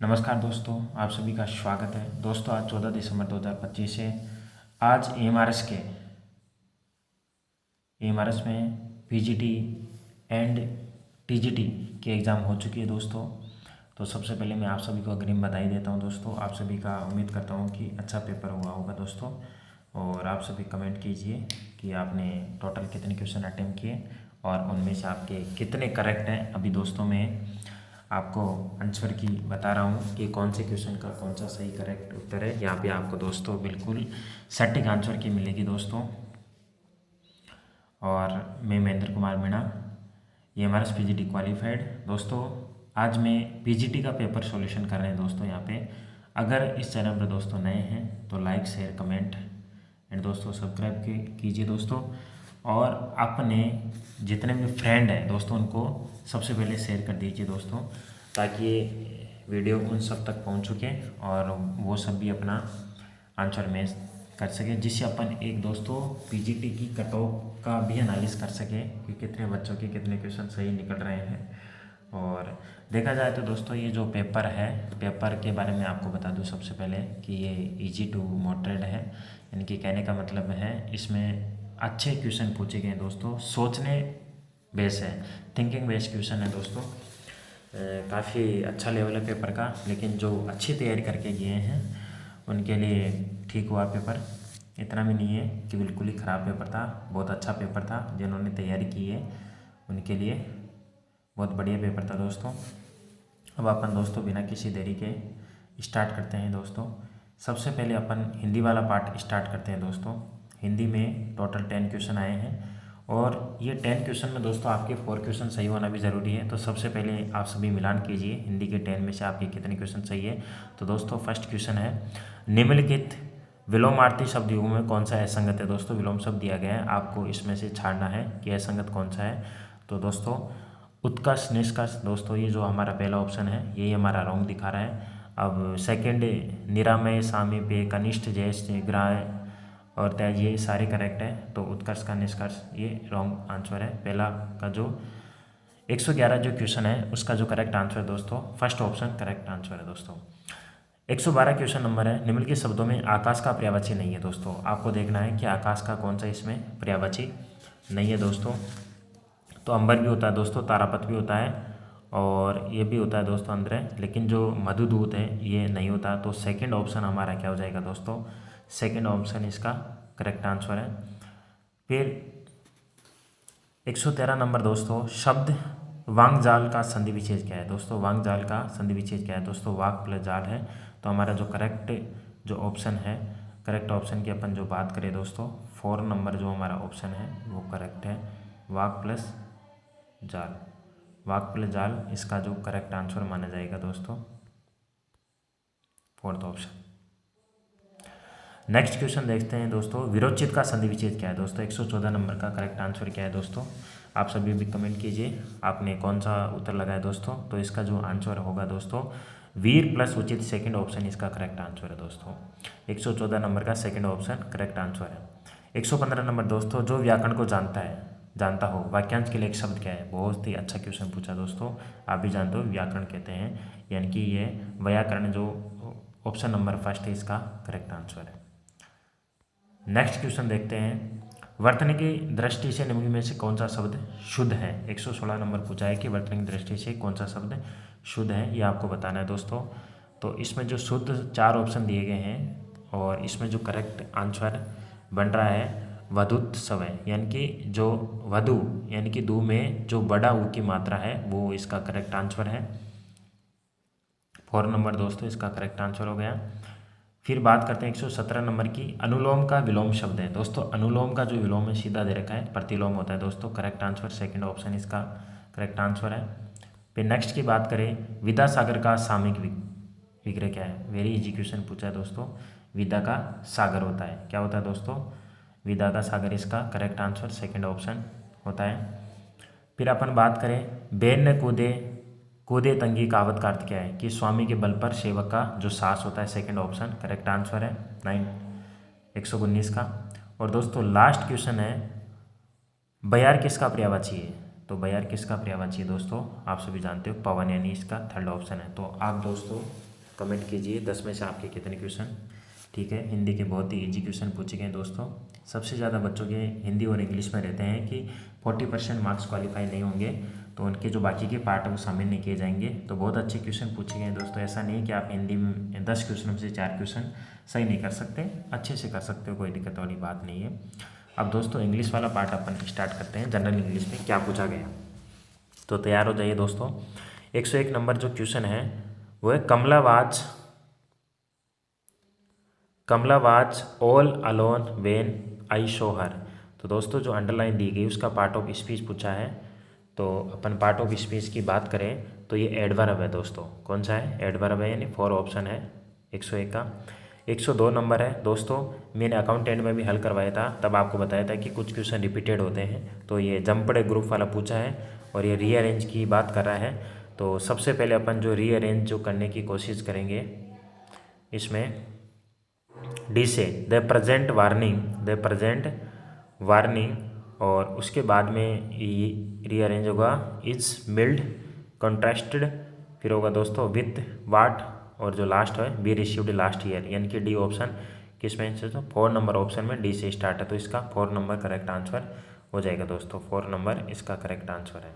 नमस्कार दोस्तों, आप सभी का स्वागत है। दोस्तों आज 14 दिसंबर 2025 है। आज एएमआरएस में पीजीटी एंड टीजीटी के एग्ज़ाम हो चुकी है दोस्तों। तो सबसे पहले मैं आप सभी को अग्रिम बधाई देता हूं दोस्तों। आप सभी का उम्मीद करता हूं कि अच्छा पेपर हुआ होगा दोस्तों। और आप सभी कमेंट कीजिए कि आपने टोटल कितने क्वेश्चन अटेम्प्ट किए और उनमें से आपके कितने करेक्ट हैं। अभी दोस्तों मैं आपको आंसर की बता रहा हूँ कि कौन से क्वेश्चन का कौन सा सही करेक्ट उत्तर है। यहाँ पे आपको दोस्तों बिल्कुल सटीक आंसर की मिलेगी दोस्तों। और मैं महेंद्र कुमार मीणा, ये हमारा पीजीटी क्वालिफाइड दोस्तों। आज मैं पीजीटी का पेपर सॉल्यूशन कर रहे हैं दोस्तों। यहाँ पे अगर इस चैनल पर दोस्तों नए हैं तो लाइक शेयर कमेंट एंड दोस्तों सब्सक्राइब कीजिए दोस्तों। और अपने जितने भी फ्रेंड हैं दोस्तों उनको सबसे पहले शेयर कर दीजिए दोस्तों, ताकि ये वीडियो उन सब तक पहुंच सके और वो सब भी अपना आंसर मैच कर सके, जिससे अपन एक दोस्तों पीजीटी की कट ऑफ का भी एनालिस कर सके कि कितने बच्चों के कितने क्वेश्चन सही निकल रहे हैं। और देखा जाए तो दोस्तों ये जो पेपर है, पेपर के बारे में आपको बता दूं सबसे पहले कि ये इजी टू मॉडरेट है। यानी कि कहने का मतलब है इसमें अच्छे क्वेश्चन पूछे गए दोस्तों। सोचने बेस है, थिंकिंग बेस क्वेश्चन है दोस्तों। काफ़ी अच्छा लेवल है पेपर का, लेकिन जो अच्छी तैयारी करके गए हैं उनके लिए ठीक हुआ पेपर। इतना भी नहीं है कि बिल्कुल ही ख़राब पेपर था, बहुत अच्छा पेपर था। जिन्होंने तैयारी की है उनके लिए बहुत बढ़िया पेपर था दोस्तों। अब अपन दोस्तों बिना किसी देरी के स्टार्ट करते हैं दोस्तों। सबसे पहले अपन हिंदी वाला पार्ट स्टार्ट करते हैं दोस्तों। हिंदी में टोटल 10 क्वेश्चन आए हैं और ये 10 क्वेश्चन में दोस्तों आपके 4 क्वेश्चन सही होना भी ज़रूरी है। तो सबसे पहले आप सभी मिलान कीजिए हिंदी के 10 में से आपके कितने क्वेश्चन सही है। तो दोस्तों फर्स्ट क्वेश्चन है, निम्नलिखित विलोमार्थी शब्द युगों में कौन सा असंगत है। दोस्तों विलोम शब्द दिया गया है, आपको इसमें से छाड़ना है कि असंगत कौन सा है। तो दोस्तों उत्कर्ष निष्कर्ष, दोस्तों ये जो हमारा पहला ऑप्शन है यही हमारा रॉन्ग दिखा रहा है। अब सेकंड निरामय सामीप्य कनिष्ठ ज्येष्ठ ग्राह और त्याज, ये सारे करेक्ट है। तो उत्कर्ष का निष्कर्ष ये रॉन्ग आंसर है। पहला का जो 111 जो क्वेश्चन है उसका जो करेक्ट आंसर है दोस्तों फर्स्ट ऑप्शन करेक्ट आंसर है दोस्तों। 112 क्वेश्चन नंबर है, निम्नलिखित शब्दों में आकाश का पर्यायवाची नहीं है। दोस्तों आपको देखना है कि आकाश का कौन सा इसमें पर्यायवाची नहीं है दोस्तों। तो अंबर भी होता है दोस्तों, तारापथ भी होता है और ये भी होता है दोस्तों अंद्र, लेकिन जो मधुदूत है ये नहीं होता। तो सेकंड ऑप्शन हमारा क्या हो जाएगा दोस्तों, सेकंड ऑप्शन इसका करेक्ट आंसर है। फिर 113 नंबर दोस्तों, शब्द वांगजाल का संधि विच्छेद क्या है। दोस्तों वांगजाल का संधि विच्छेद क्या है दोस्तों, वाक प्लस जाल है। तो हमारा जो करेक्ट जो ऑप्शन है, करेक्ट ऑप्शन की अपन जो बात करें दोस्तों 4 नंबर जो हमारा ऑप्शन है वो करेक्ट है, वाक प्लस जाल। वाक प्लस जाल इसका जो करेक्ट आंसर माना जाएगा दोस्तों, फोर्थ ऑप्शन। नेक्स्ट क्वेश्चन देखते हैं दोस्तों, विरोचित का संधि विच्छेद क्या है। दोस्तों 114 नंबर का करेक्ट आंसर क्या है दोस्तों, आप सभी भी कमेंट कीजिए आपने कौन सा उत्तर लगाया दोस्तों। तो इसका जो आंसर होगा दोस्तों वीर प्लस उचित, सेकंड ऑप्शन इसका करेक्ट आंसर है दोस्तों। 114 नंबर का सेकंड ऑप्शन करेक्ट आंसर है। 115 नंबर दोस्तों, जो व्याकरण को जानता हो वाक्यांश के लिए एक शब्द क्या है। बहुत ही अच्छा क्वेश्चन पूछा दोस्तों, आप भी जानते हो व्याकरण कहते हैं, यानी कि ये व्याकरण जो ऑप्शन नंबर फर्स्ट है इसका करेक्ट आंसर है। नेक्स्ट क्वेश्चन देखते हैं, वर्तनी की दृष्टि से निम्न में से कौन सा शब्द शुद्ध है। 116 नंबर पूछा है कि वर्तनी की दृष्टि से कौन सा शब्द शुद्ध है, ये आपको बताना है दोस्तों। तो इसमें जो शुद्ध 4 ऑप्शन दिए गए हैं और इसमें जो करेक्ट आंसर बन रहा है वधुत सवय, यानी कि जो वधु यानी कि दू में जो बड़ा ऊ की मात्रा है वो इसका करेक्ट आंसर है। 4 नंबर दोस्तों इसका करेक्ट आंसर हो गया। फिर बात करते हैं 117 नंबर की, अनुलोम का विलोम शब्द है। दोस्तों अनुलोम का जो विलोम है सीधा दे रखा है, प्रतिलोम होता है दोस्तों। करेक्ट आंसर सेकंड ऑप्शन इसका करेक्ट आंसर है। फिर नेक्स्ट की बात करें, विद्यासागर का सामयिक विग्रह क्या है। वेरी इजी क्वेश्चन पूछा है दोस्तों, विद्या का सागर होता है। क्या होता है दोस्तों, विद्या का सागर इसका करेक्ट आंसर सेकंड ऑप्शन होता है। फिर अपन बात करें, बेन न कूदे तंगी कहावत का अर्थ क्या है कि स्वामी के बल पर सेवक का जो साहस होता है, सेकंड ऑप्शन करेक्ट आंसर है 119 का। और दोस्तों लास्ट क्वेश्चन है, बयार किसका पर्यायवाची है। तो बयार किसका पर्यायवाची है दोस्तों, आप सभी जानते हो पवन, यानी इसका थर्ड ऑप्शन है। तो आप दोस्तों कमेंट कीजिए 10 में से आपके कितने क्वेश्चन ठीक है। हिंदी के बहुत ही इजी क्वेश्चन पूछे गए दोस्तों। सबसे ज़्यादा बच्चों के हिंदी और इंग्लिश में रहते हैं कि 40% मार्क्स क्वालिफाई नहीं होंगे, तो उनके जो बाकी के पार्ट है वो शामिल नहीं किए जाएंगे। तो बहुत अच्छे क्वेश्चन पूछे गए दोस्तों। ऐसा नहीं कि आप हिंदी में 10 क्वेश्चन में से 4 क्वेश्चन सही नहीं कर सकते, अच्छे से कर सकते हो, कोई दिक्कत वाली बात नहीं है। अब दोस्तों इंग्लिश वाला पार्ट अपन स्टार्ट करते हैं। जनरल इंग्लिश में क्या पूछा गया, तो तैयार हो जाइए दोस्तों। 101 नंबर जो क्वेश्चन है वो है Kamala was all alone when I show her. तो दोस्तों जो अंडरलाइन दी गई उसका पार्ट ऑफ स्पीच पूछा है। तो अपन पार्ट ऑफ स्पीच की बात करें तो ये एडवर्ब है दोस्तों। कौन सा है? एडवर्ब है, यानी 4 ऑप्शन है 101 का। 102 नंबर है दोस्तों, मैंने अकाउंटेंट में भी हल करवाया था, तब आपको बताया था कि कुछ क्वेश्चन रिपीटेड होते हैं। तो ये जंपड़े ग्रुप वाला पूछा है और ये रीअरेंज की बात कर रहा है। तो सबसे पहले अपन जो रीअरेंज जो करने की कोशिश करेंगे इसमें डी से द प्रेजेंट वार्निंग, और उसके बाद में रीअरेंज होगा इज मिल्ड कॉन्ट्रास्टेड, फिर होगा दोस्तों विथ वाट, और जो लास्ट है बी रिसीव्ड लास्ट ईयर, यानी कि डी ऑप्शन किस में से, तो 4 नंबर ऑप्शन में डी से स्टार्ट है। तो इसका 4 नंबर करेक्ट आंसर हो जाएगा दोस्तों। 4 नंबर इसका करेक्ट आंसर है।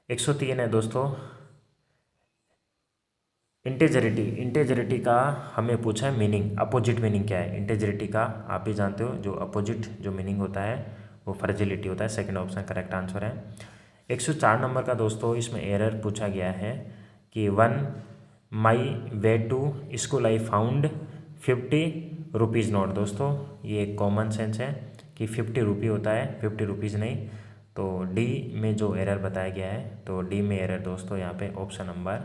103 है दोस्तों, इंटेजरिटी का हमें पूछा है मीनिंग, अपोजिट मीनिंग क्या है इंटेजरिटी का। आप भी जानते हो जो अपोजिट जो मीनिंग होता है वो फ्रेजिलिटी होता है। सेकंड ऑप्शन करेक्ट आंसर है। 104 नंबर का दोस्तों इसमें एरर पूछा गया है कि 1 my way to school I found 50 rupees note. दोस्तों ये एक कॉमन सेंस है कि 50 रुपी होता है, 50 रुपीज़ नहीं। तो डी में जो एरर बताया गया है, तो डी में एरर दोस्तों यहाँ पे ऑप्शन नंबर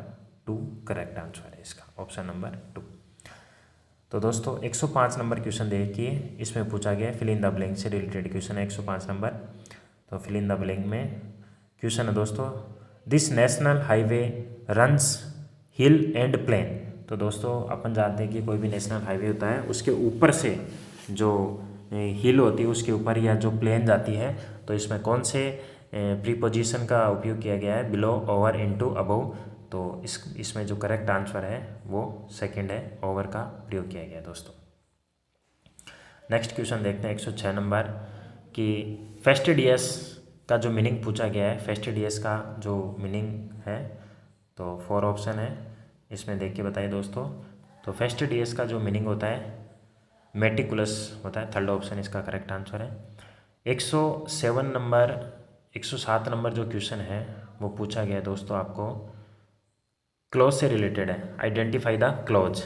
2 करेक्ट आंसर है इसका, ऑप्शन नंबर 2। तो दोस्तों 105 नंबर क्वेश्चन देखिए, इसमें पूछा गया फिल इन द ब्लैंक से रिलेटेड क्वेश्चन है 105 नंबर। तो फिल इन द ब्लैंक में क्वेश्चन है दोस्तों, this national highway runs hill and plain. तो दोस्तों अपन जानते हैं कि कोई भी नेशनल हाईवे होता है उसके ऊपर से जो हिल होती है उसके ऊपर या जो प्लेन जाती है, तो इसमें कौन से प्रीपोजिशन का उपयोग किया गया है? Below, over, into, above. तो इसमें जो करेक्ट आंसर है वो सेकंड है, ओवर का प्रयोग किया गया है दोस्तों। नेक्स्ट क्वेश्चन देखते हैं 106 नंबर कि फेस्टिडियस का जो मीनिंग पूछा गया है, फेस्टिडियस का जो मीनिंग है, तो 4 ऑप्शन है, इसमें देख के बताइए दोस्तों। तो फेस्टिडियस का जो मीनिंग होता है मेटिकुलस होता है, थर्ड ऑप्शन इसका करेक्ट आंसर है। 107 नंबर जो क्वेश्चन है वो पूछा गया है दोस्तों आपको, क्लॉज से रिलेटेड है, आइडेंटिफाई द क्लॉज।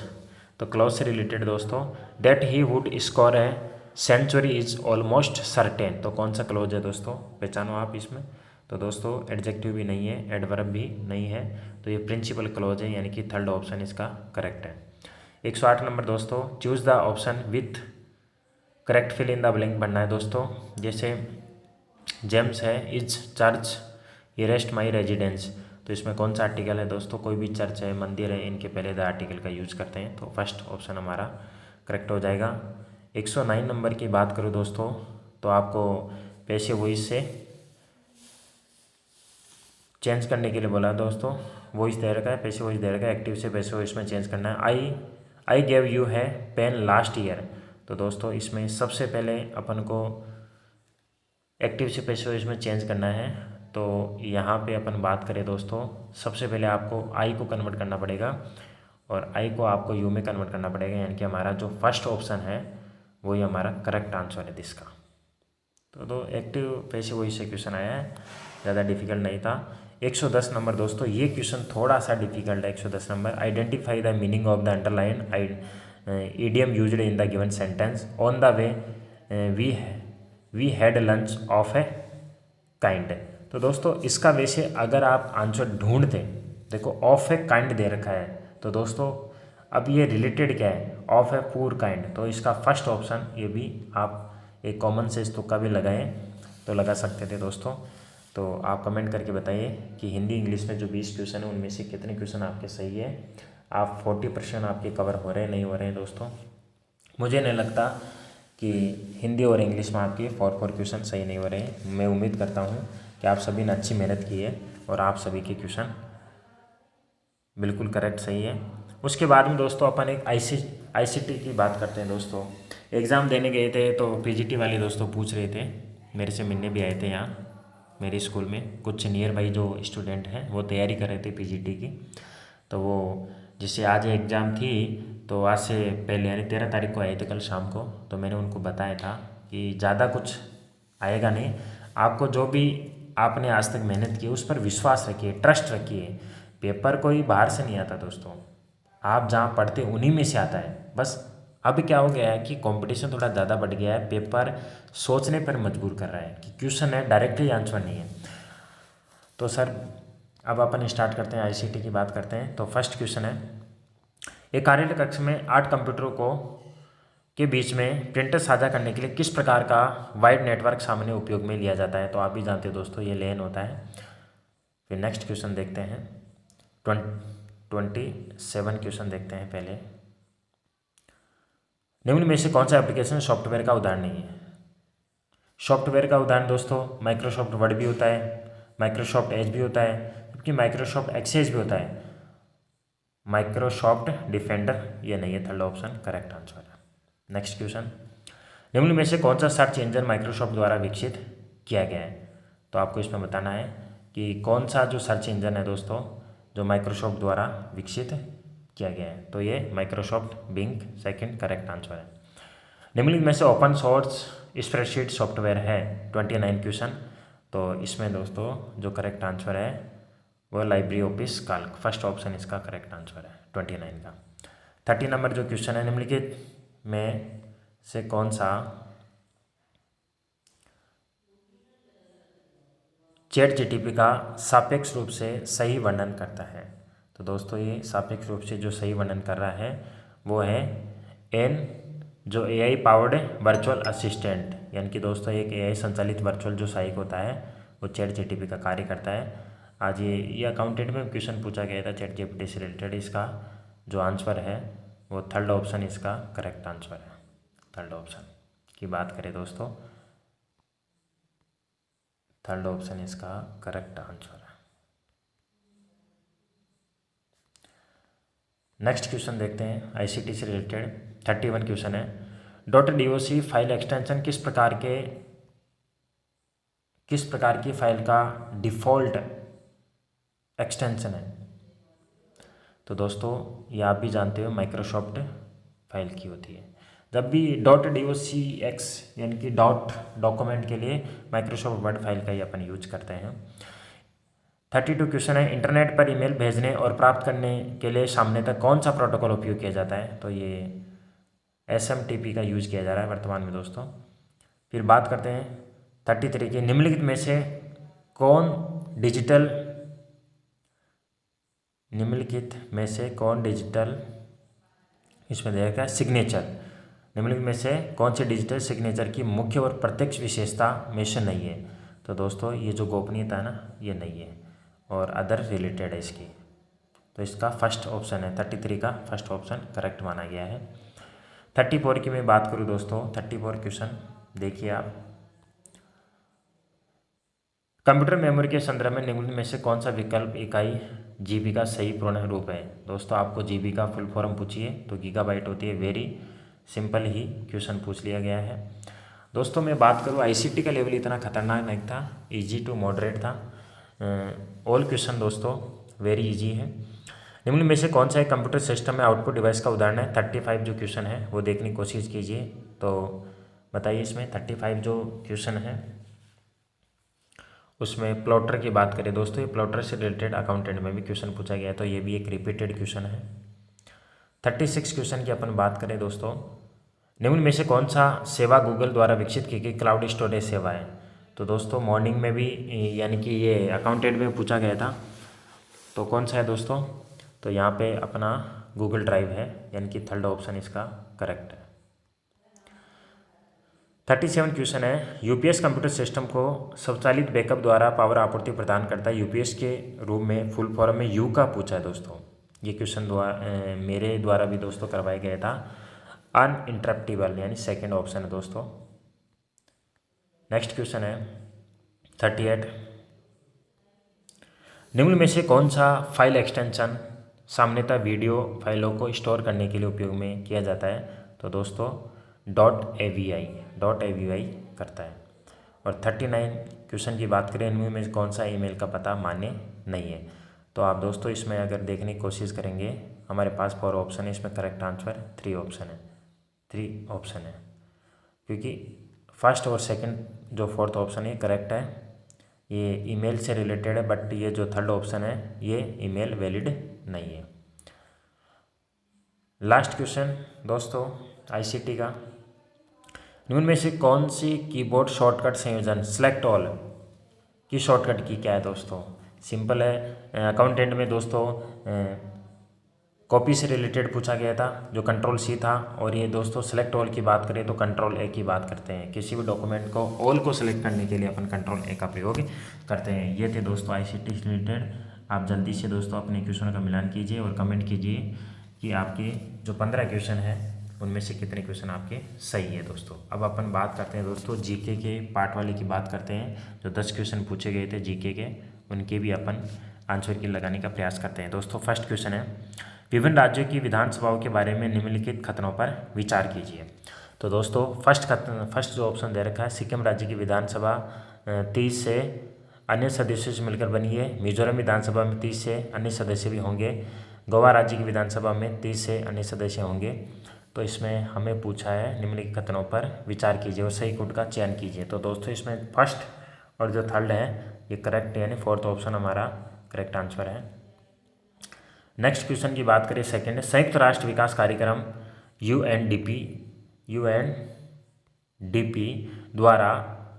तो क्लॉज से रिलेटेड दोस्तों, that he would score a century is almost certain. तो कौन सा क्लॉज है दोस्तों, पहचानो आप इसमें। तो दोस्तों एडजेक्टिव भी नहीं है, एडवर्ब भी नहीं है, तो ये प्रिंसिपल क्लॉज है, यानी कि थर्ड ऑप्शन इसका करेक्ट है। 108 नंबर दोस्तों, choose the option with correct fill in the blank बनना है दोस्तों। जैसे जेम्स है, इज चर्च ये रेस्ट माई रेजिडेंस। तो इसमें कौन सा आर्टिकल है दोस्तों, कोई भी चर्च है, मंदिर है, इनके पहले द आर्टिकल का यूज करते हैं, तो फर्स्ट ऑप्शन हमारा करेक्ट हो जाएगा। 109 नंबर की बात करूँ दोस्तों, तो आपको पैसिव वॉइस से चेंज करने के लिए बोला है दोस्तों। वॉइस दे रखा है, पैसिव वॉइस दे रखा है, एक्टिव से पैसिव वॉइस में चेंज करना है। आई गेव यू है पेन लास्ट ईयर। तो दोस्तों इसमें सबसे पहले अपन को एक्टिव से पैसिव वॉइस में चेंज करना है। तो यहाँ पे अपन बात करें दोस्तों, सबसे पहले आपको आई को कन्वर्ट करना पड़ेगा और आई को आपको यू में कन्वर्ट करना पड़ेगा, यानी कि हमारा जो फर्स्ट ऑप्शन है वही हमारा करेक्ट आंसर है इसका। तो एक्टिव पैसिव वॉइस से क्वेश्चन आया है, ज़्यादा डिफिकल्ट नहीं था। 110 नंबर दोस्तों, ये क्वेश्चन थोड़ा सा डिफिकल्ट है। 110 number, identify the meaning of the underline idiom used in the given sentence. On the way we had lunch of a kind. तो दोस्तों इसका वैसे अगर आप आंसर ढूंढते, देखो ऑफ ए काइंड दे रखा है, तो दोस्तों अब ये रिलेटेड क्या है, ऑफ ए पुअर काइंड। तो इसका फर्स्ट ऑप्शन, ये भी आप एक कॉमन सेंस तुक्का भी लगाएं तो लगा सकते थे दोस्तों। तो आप कमेंट करके बताइए कि हिंदी इंग्लिश में जो 20 क्वेश्चन है उनमें से कितने क्वेश्चन आपके सही है। आप 40% आपके कवर हो रहे हैं, नहीं हो रहे हैं दोस्तों। मुझे नहीं लगता कि हिंदी और इंग्लिश में आपके 4 क्वेश्चन सही नहीं हो रहे हैं। मैं उम्मीद करता हूँ कि आप सभी ने अच्छी मेहनत की है और आप सभी के क्वेश्चन बिल्कुल करेक्ट, सही है। उसके बाद में दोस्तों अपन एक आईसीटी की बात करते हैं दोस्तों। एग्ज़ाम देने गए थे तो पीजीटी वाले दोस्तों पूछ रहे थे, मेरे से मिलने भी आए थे यहाँ मेरे स्कूल में। कुछ नियर बाई जो स्टूडेंट हैं वो तैयारी कर रहे थे पीजीटी की। तो वो जैसे आज एग्ज़ाम थी तो आज से पहले यानी 13 तारीख को आए थे कल शाम को। तो मैंने उनको बताया था कि ज़्यादा कुछ आएगा नहीं, आपको जो भी आपने आज तक मेहनत की उस पर विश्वास रखिए, ट्रस्ट रखिए। पेपर कोई बाहर से नहीं आता दोस्तों, आप जहाँ पढ़ते उन्हीं में से आता है। बस अब क्या हो गया है कि कंपटीशन थोड़ा ज़्यादा बढ़ गया है, पेपर सोचने पर मजबूर कर रहा है कि क्वेश्चन है डायरेक्टली आंसर नहीं है। तो सर अब अपन स्टार्ट करते हैं, आईसीटी की बात करते हैं। तो फर्स्ट क्वेश्चन है, एक कार्यालय कक्ष में 8 कंप्यूटरों को के बीच में प्रिंटर साझा करने के लिए किस प्रकार का वाइड नेटवर्क सामान्य उपयोग में लिया जाता है। तो आप भी जानते हो दोस्तों ये लेन होता है। फिर नेक्स्ट क्वेश्चन देखते हैं, 27 क्वेश्चन देखते हैं पहले। निम्न में से कौन सा एप्लीकेशन सॉफ्टवेयर का उदाहरण नहीं है। सॉफ्टवेयर का उदाहरण दोस्तों माइक्रोसॉफ्ट वर्ड भी होता है, माइक्रोसॉफ्ट एज भी होता है, जबकि माइक्रोसॉफ्ट एक्सेस भी होता है। माइक्रोसॉफ्ट डिफेंडर ये नहीं है, थर्ड ऑप्शन करेक्ट आंसर है। नेक्स्ट क्वेश्चन, निम्न में से कौन सा सर्च इंजन माइक्रोसॉफ्ट द्वारा विकसित किया गया है। तो आपको इसमें बताना है कि कौन सा जो सर्च इंजन है दोस्तों जो माइक्रोसॉफ्ट द्वारा विकसित किया गया है। तो ये Microsoft Bing second correct answer है। निम्नलिखित में से ओपन सोर्स स्प्रेडशीट सॉफ्टवेयर है 29 क्वेश्चन। तो इसमें दोस्तों जो करेक्ट आंसर है वो लाइब्रेरी ऑफिस काल्क, फर्स्ट ऑप्शन इसका करेक्ट आंसर है 29 का। 30 नंबर जो क्वेश्चन है, निम्नलिखित में से कौन सा चैट जीटीपी का सापेक्ष रूप से सही वर्णन करता है। तो दोस्तों ये सापेक्ष रूप से जो सही वर्णन कर रहा है वो है एन, जो एआई पावर्ड वर्चुअल असिस्टेंट, यानी कि दोस्तों एक एआई संचालित वर्चुअल जो सहायक होता है वो चैट जीटीपी का कार्य करता है। आज ये अकाउंटेंट में क्वेश्चन पूछा गया था चैट जीपीटी से रिलेटेड, इसका जो आंसर है वो थर्ड ऑप्शन इसका करेक्ट आंसर है। थर्ड ऑप्शन की बात करें दोस्तों, थर्ड ऑप्शन इसका करेक्ट आंसर है। नेक्स्ट क्वेश्चन देखते हैं आईसीटी से रिलेटेड, 31 क्वेश्चन है, .doc फाइल एक्सटेंशन किस प्रकार की फाइल का डिफ़ॉल्ट एक्सटेंशन है। तो दोस्तों ये आप भी जानते हो माइक्रोसॉफ्ट फाइल की होती है। जब भी .docx यानी कि डॉट डॉक्यूमेंट के लिए माइक्रोसॉफ्ट वर्ड फाइल का ही अपन यूज करते हैं। 32 क्वेश्चन है, इंटरनेट पर ईमेल भेजने और प्राप्त करने के लिए सामान्यतः कौन सा प्रोटोकॉल उपयोग किया जाता है। तो ये SMTP का यूज किया जा रहा है वर्तमान में दोस्तों। फिर बात करते हैं 33 की, निम्नलिखित में से कौन डिजिटल इसमें देखा सिग्नेचर, निम्नलिखित में से कौन सी डिजिटल सिग्नेचर की मुख्य और प्रत्यक्ष विशेषता में से नहीं है। तो दोस्तों ये जो गोपनीयता है ना ये नहीं है और अदर रिलेटेड है इसकी। तो इसका फर्स्ट ऑप्शन है 33 का फर्स्ट ऑप्शन करेक्ट माना गया है। 34 की मैं बात करूँ दोस्तों, 34 क्वेश्चन देखिए आप, कंप्यूटर मेमोरी के संदर्भ में निम्न में से कौन सा विकल्प इकाई जीबी का सही पूर्ण रूप है। दोस्तों आपको जीबी का फुल फॉर्म पूछिए तो गीगाबाइट होती है, वेरी सिंपल ही क्वेश्चन पूछ लिया गया है। दोस्तों मैं बात करूँ आईसीटी का लेवल इतना खतरनाक नहीं था, इजी टू मॉडरेट था। ऑल क्वेश्चन दोस्तों वेरी इजी है। निम्न में से कौन सा एक कंप्यूटर सिस्टम में आउटपुट डिवाइस का उदाहरण है। 35 जो क्वेश्चन है वो देखने की कोशिश कीजिए। तो बताइए इसमें 35 जो क्वेश्चन है उसमें प्लॉटर की बात करें दोस्तों, ये प्लॉटर से रिलेटेड अकाउंटेंट में भी क्वेश्चन पूछा गया है तो ये भी एक रिपीटेड क्वेश्चन है। 36 क्वेश्चन की अपन बात करें दोस्तों, निम्न में से कौन सा सेवा गूगल द्वारा विकसित की गई क्लाउड स्टोरेज सेवा है। तो दोस्तों मॉर्निंग में भी यानी कि ये अकाउंटेंट में पूछा गया था, तो कौन सा है दोस्तों, तो यहाँ पे अपना गूगल ड्राइव है, यानी कि थर्ड ऑप्शन इसका करेक्ट है। 37 क्वेश्चन है, यूपीएस कंप्यूटर सिस्टम को स्वचालित बैकअप द्वारा पावर आपूर्ति प्रदान करता है। यूपीएस के रूप में फुल फॉर्म में यू का पूछा है दोस्तों, ये क्वेश्चन मेरे द्वारा भी दोस्तों करवाया गया था। अनइंटरप्टिबल यानी सेकंड ऑप्शन है दोस्तों। नेक्स्ट क्वेश्चन है 38, निम्न में से कौन सा फाइल एक्सटेंशन सामान्यतः वीडियो फाइलों को स्टोर करने के लिए उपयोग में किया जाता है। तो दोस्तों .avi करता है। और 39 क्वेश्चन की बात करें, इनमें में कौन सा ईमेल का पता मान्य नहीं है। तो आप दोस्तों इसमें अगर देखने की कोशिश करेंगे, हमारे पास 4 ऑप्शन है, इसमें करेक्ट आंसर 3 ऑप्शन है, क्योंकि फर्स्ट और सेकंड जो फोर्थ ऑप्शन है करेक्ट है, ये ईमेल से रिलेटेड है, बट ये जो थर्ड ऑप्शन है ये ईमेल वैलिड नहीं है। लास्ट क्वेश्चन दोस्तों आईसीटी का, निम्न में से कौन सी कीबोर्ड शॉर्टकट संयोजन सेलेक्ट ऑल की शॉर्टकट की क्या है दोस्तों? सिंपल है। अकाउंटेंट में दोस्तों कॉपी से रिलेटेड पूछा गया था जो कंट्रोल सी था, और ये दोस्तों सेलेक्ट ऑल की बात करें तो कंट्रोल ए की बात करते हैं। किसी भी डॉक्यूमेंट को ऑल को सिलेक्ट करने के लिए अपन कंट्रोल ए का प्रयोग करते हैं। ये थे दोस्तों आईसीटी से रिलेटेड। आप जल्दी से दोस्तों अपने क्वेश्चन का मिलान कीजिए और कमेंट कीजिए कि आपके जो 15 क्वेश्चन हैं उनमें से कितने क्वेश्चन आपके सही है दोस्तों। अब अपन बात करते हैं दोस्तों जीके के पार्ट वाले की बात करते हैं। जो 10 क्वेश्चन पूछे गए थे जीके के, उनके भी अपन आंसर की लगाने का प्रयास करते हैं दोस्तों। फर्स्ट क्वेश्चन है, विभिन्न राज्यों की विधानसभाओं के बारे में निम्नलिखित कथनों पर विचार कीजिए। तो दोस्तों फर्स्ट जो ऑप्शन दे रखा है, सिक्किम राज्य की विधानसभा 30 से अन्य सदस्यों से मिलकर बनी है। मिजोरम विधानसभा में 30 से अन्य सदस्य भी होंगे। गोवा राज्य की विधानसभा में 30 से अन्य सदस्य होंगे। तो इसमें हमें पूछा है निम्नलिखित कथनों पर विचार कीजिए और सही कोड का चयन कीजिए। तो दोस्तों इसमें फर्स्ट और जो थर्ड है ये करेक्ट है, यानी फोर्थ ऑप्शन हमारा करेक्ट आंसर है। नेक्स्ट क्वेश्चन की बात करें, सेकंड है, संयुक्त राष्ट्र विकास कार्यक्रम यूएनडीपी द्वारा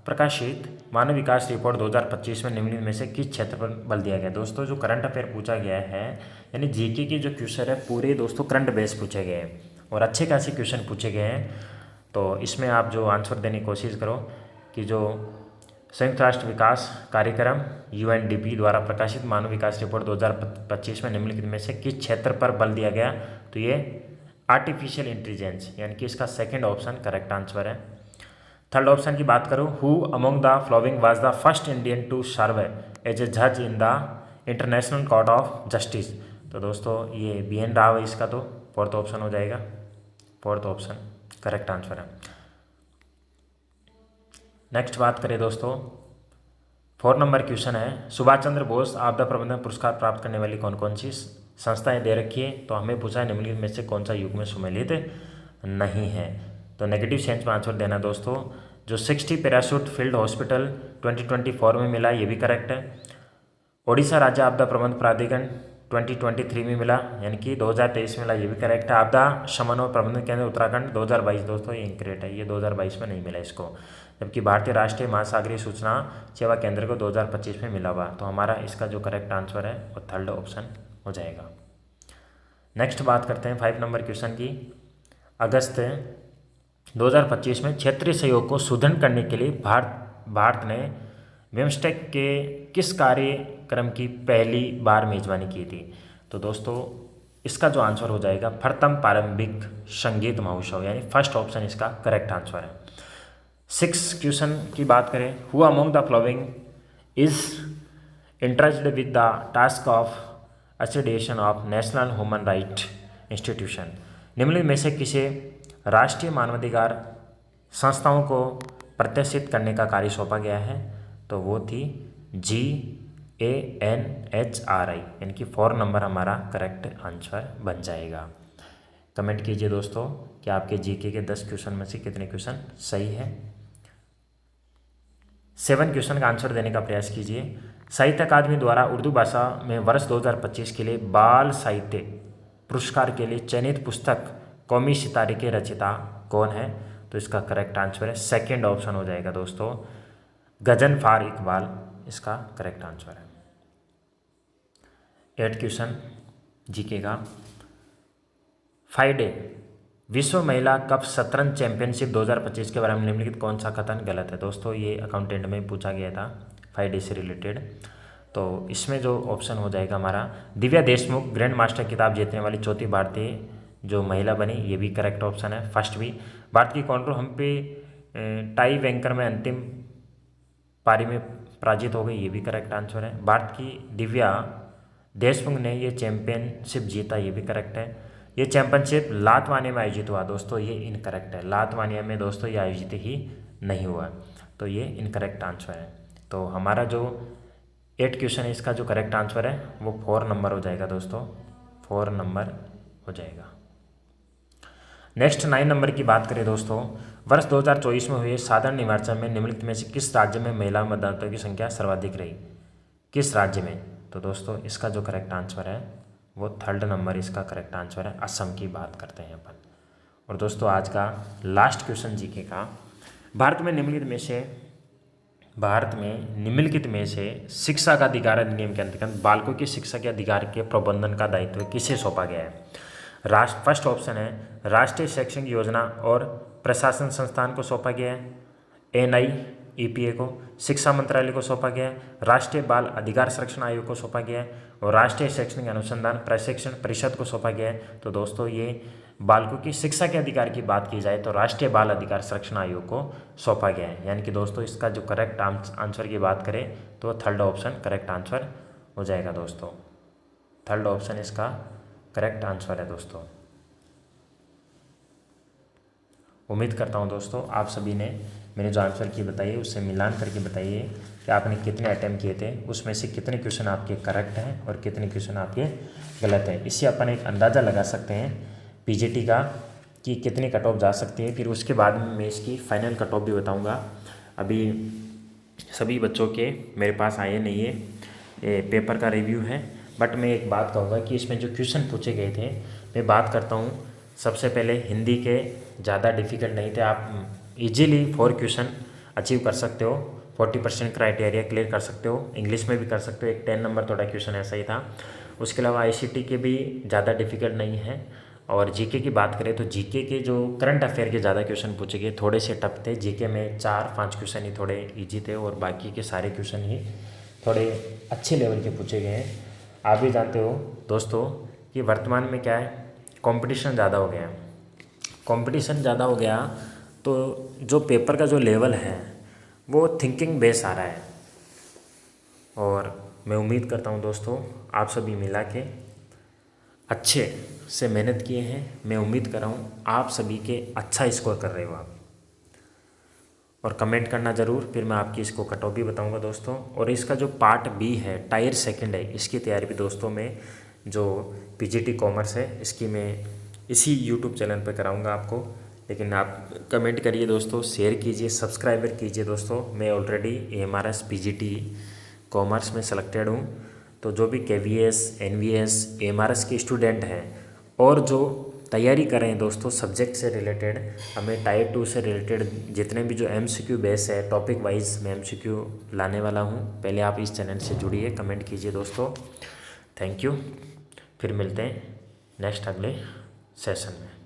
प्रकाशित मानव विकास रिपोर्ट 2025 में निम्नलिखित में से किस क्षेत्र पर बल दिया गया? दोस्तों जो करंट अफेयर पूछा गया है, यानी जीके के जो क्वेश्चन है पूरे दोस्तों करंट बेस पूछे गए हैं और अच्छे खासे क्वेश्चन पूछे गए हैं। तो इसमें आप जो आंसर देने की कोशिश करो कि जो संयुक्त राष्ट्र विकास कार्यक्रम यूएनडीपी द्वारा प्रकाशित मानव विकास रिपोर्ट 2025 में निम्नलिखित में से किस क्षेत्र पर बल दिया गया? तो ये आर्टिफिशियल इंटेलिजेंस, यानी कि इसका सेकंड ऑप्शन करेक्ट आंसर है। थर्ड ऑप्शन की बात करूँ, who among the following was the first Indian to serve as a जज in the International Court of Justice? तो दोस्तों ये BN राव है, इसका तो फोर्थ ऑप्शन हो जाएगा। फोर्थ ऑप्शन करेक्ट आंसर है। नेक्स्ट बात करें दोस्तों, 4 नंबर क्वेश्चन है, सुभाष चंद्र बोस आपदा प्रबंधन पुरस्कार प्राप्त करने वाली कौन कौन सी संस्थाएं दे रखी है? तो हमें पूछा है निम्नलिखित में से कौन सा युग में सम्मिलित नहीं है? तो नेगेटिव सेंस में आंसर देना दोस्तों। जो 60 पैराशूट फील्ड हॉस्पिटल 2024 में मिला, ये भी करेक्ट है। ओडिशा राज्य आपदा प्रबंधन प्राधिकरण 2023 में मिला, यानी कि 2023 में मिला, ये भी करेक्ट है। आपदा शमन और प्रबंधन केंद्र उत्तराखंड 2022 दोस्तों ये इनकरेक्ट है, ये 2022 में नहीं मिला इसको। जबकि भारतीय राष्ट्रीय महासागरीय सूचना सेवा केंद्र को 2025 में मिला हुआ। तो हमारा इसका जो करेक्ट आंसर है वो थर्ड ऑप्शन हो जाएगा। नेक्स्ट बात करते हैं 5 नंबर क्वेश्चन की। अगस्त 2025 में क्षेत्रीय सहयोग को सुदृढ़ करने के लिए भारत ने बिम्स्टेक के किस कार्यक्रम की पहली बार मेजबानी की थी? तो दोस्तों इसका जो आंसर हो जाएगा प्रथम प्रारंभिक संगीत महोत्सव, यानी फर्स्ट ऑप्शन इसका करेक्ट आंसर है। 6 क्वेश्चन की बात करें, who among the following is interested with the task of association of national human right institution? निम्नलिखित में से किसे राष्ट्रीय मानवाधिकार संस्थाओं को प्रतिष्ठित करने का कार्य सौंपा गया है? तो वो थी GANHRI, यानी कि 4 नंबर हमारा करेक्ट आंसर बन जाएगा। कमेंट कीजिए दोस्तों कि आपके जीके के 10 क्वेश्चन में से कितने क्वेश्चन सही है। 7 क्वेश्चन का आंसर देने का प्रयास कीजिए। साहित्य अकादमी द्वारा उर्दू भाषा में वर्ष 2025 के लिए बाल साहित्य पुरस्कार के लिए चयनित पुस्तक कौमी सितारे के रचयिता कौन है? तो इसका करेक्ट आंसर है सेकंड ऑप्शन हो जाएगा दोस्तों, गजनफार इकबाल इसका करेक्ट आंसर है। 8 क्वेश्चन जीके का, FIDE विश्व महिला कप शतरंज चैंपियनशिप 2025 के बारे में निम्नलिखित कौन सा कथन गलत है? दोस्तों ये अकाउंटेंट में पूछा गया था FIDE से रिलेटेड। तो इसमें जो ऑप्शन हो जाएगा हमारा, दिव्या देशमुख ग्रैंड मास्टर खिताब जीतने वाली चौथी भारतीय जो महिला बनी, ये भी करेक्ट ऑप्शन है। फर्स्ट भी, भारत की कॉन्ट्रो हम्पी टाई वेंकर में अंतिम पारी में पराजित हो गई, ये भी करेक्ट आंसर है। भारत की दिव्या देशमुख ने ये चैंपियनशिप जीता, ये भी करेक्ट है। ये चैंपियनशिप लातवानिया में आयोजित हुआ दोस्तों, ये इनकरेक्ट है। लातवानिया में दोस्तों ये आयोजित ही नहीं हुआ, तो ये इनकरेक्ट आंसर है। तो हमारा जो 8 क्वेश्चन है इसका जो करेक्ट आंसर है वो 4 नंबर हो जाएगा दोस्तों, 4 नंबर हो जाएगा। नेक्स्ट 9 नंबर की बात करें दोस्तों, वर्ष 2024 में हुए साधारण निर्वाचन में निम्नलिखित में से किस राज्य में महिला मतदाताओं की संख्या सर्वाधिक रही, किस राज्य में? तो दोस्तों इसका जो करेक्ट आंसर है वो 3rd नंबर इसका करेक्ट आंसर है। असम की बात करते हैं अपन। और दोस्तों आज का लास्ट क्वेश्चन जीके का, भारत में निम्नलिखित में से शिक्षा का अधिकार अधिनियम के अंतर्गत बालकों की शिक्षा के अधिकार के प्रबंधन का दायित्व किसे सौंपा गया है? फर्स्ट ऑप्शन है राष्ट्रीय शैक्षणिक योजना और प्रशासन संस्थान को सौंपा गया है, NIEPA को, शिक्षा मंत्रालय को सौंपा गया है, राष्ट्रीय बाल अधिकार संरक्षण आयोग को सौंपा गया है और राष्ट्रीय शैक्षणिक अनुसंधान प्रशिक्षण परिषद को सौंपा गया है। तो दोस्तों ये बालकों की शिक्षा के अधिकार की बात की जाए तो राष्ट्रीय बाल अधिकार संरक्षण आयोग को सौंपा गया है। यानी कि दोस्तों इसका जो करेक्ट आंसर की बात करें तो 3rd ऑप्शन करेक्ट आंसर हो जाएगा दोस्तों, 3rd ऑप्शन इसका करेक्ट आंसर है दोस्तों। उम्मीद करता हूँ दोस्तों आप सभी ने मैंने जो आंसर की बताइए उससे मिलान करके बताइए कि आपने कितने अटैम्प्ट किए थे, उसमें से कितने क्वेश्चन आपके करेक्ट हैं और कितने क्वेश्चन आपके गलत हैं। इससे अपन एक अंदाज़ा लगा सकते हैं पीजीटी का कि कितनी कट ऑफ जा सकती है। फिर उसके बाद में मैं इसकी फाइनल कट ऑफ भी बताऊँगा। अभी सभी बच्चों के मेरे पास आए नहीं है, ये पेपर का रिव्यू है। बट मैं एक बात कहूँगा कि इसमें जो क्वेश्चन पूछे गए थे, मैं बात करता हूँ सबसे पहले हिंदी के ज़्यादा डिफ़िकल्ट नहीं थे। आप इजीली 4 क्वेश्चन अचीव कर सकते हो, 40% क्राइटेरिया क्लियर कर सकते हो। इंग्लिश में भी कर सकते हो, एक 10 नंबर थोड़ा क्वेश्चन ऐसा ही था। उसके अलावा ICT के भी ज़्यादा डिफ़िकल्ट नहीं है। और जीके की बात करें तो जीके के जो करंट अफेयर के ज़्यादा क्वेश्चन पूछे गए थोड़े से टफ थे। जीके में 4-5 क्वेश्चन ही थोड़े ईजी थे और बाकी के सारे क्वेश्चन ही थोड़े अच्छे लेवल के पूछे गए हैं। आप भी जानते हो दोस्तों कि वर्तमान में क्या है, कंपटीशन ज़्यादा हो गया। कंपटीशन ज़्यादा हो गया तो जो पेपर का जो लेवल है वो थिंकिंग बेस आ रहा है। और मैं उम्मीद करता हूँ दोस्तों आप सभी मिला के अच्छे से मेहनत किए हैं। मैं उम्मीद कर रहा हूँ आप सभी के अच्छा स्कोर कर रहे हो आप। और कमेंट करना ज़रूर, फिर मैं आपकी इसको कट ऑफ भी बताऊँगा दोस्तों। और इसका जो पार्ट B है, टायर 2 है, इसकी तैयारी भी दोस्तों में जो PGT कॉमर्स है इसकी मैं इसी YouTube चैनल पर कराऊँगा आपको। लेकिन आप कमेंट करिए दोस्तों, शेयर कीजिए, सब्सक्राइबर कीजिए दोस्तों। मैं ऑलरेडी AMRS PGT कॉमर्स में सेलेक्टेड हूँ। तो जो भी KVS, NVS, AMRS के स्टूडेंट हैं और जो तैयारी कर रहे हैं दोस्तों सब्जेक्ट से रिलेटेड, हमें टायर 2 से रिलेटेड जितने भी जो MCQ बेस है, टॉपिक वाइज मैं MCQ लाने वाला हूँ। पहले आप इस चैनल से जुड़िए, कमेंट कीजिए दोस्तों। Thank you. फिर मिलते हैं नेक्स्ट अगले सेशन में।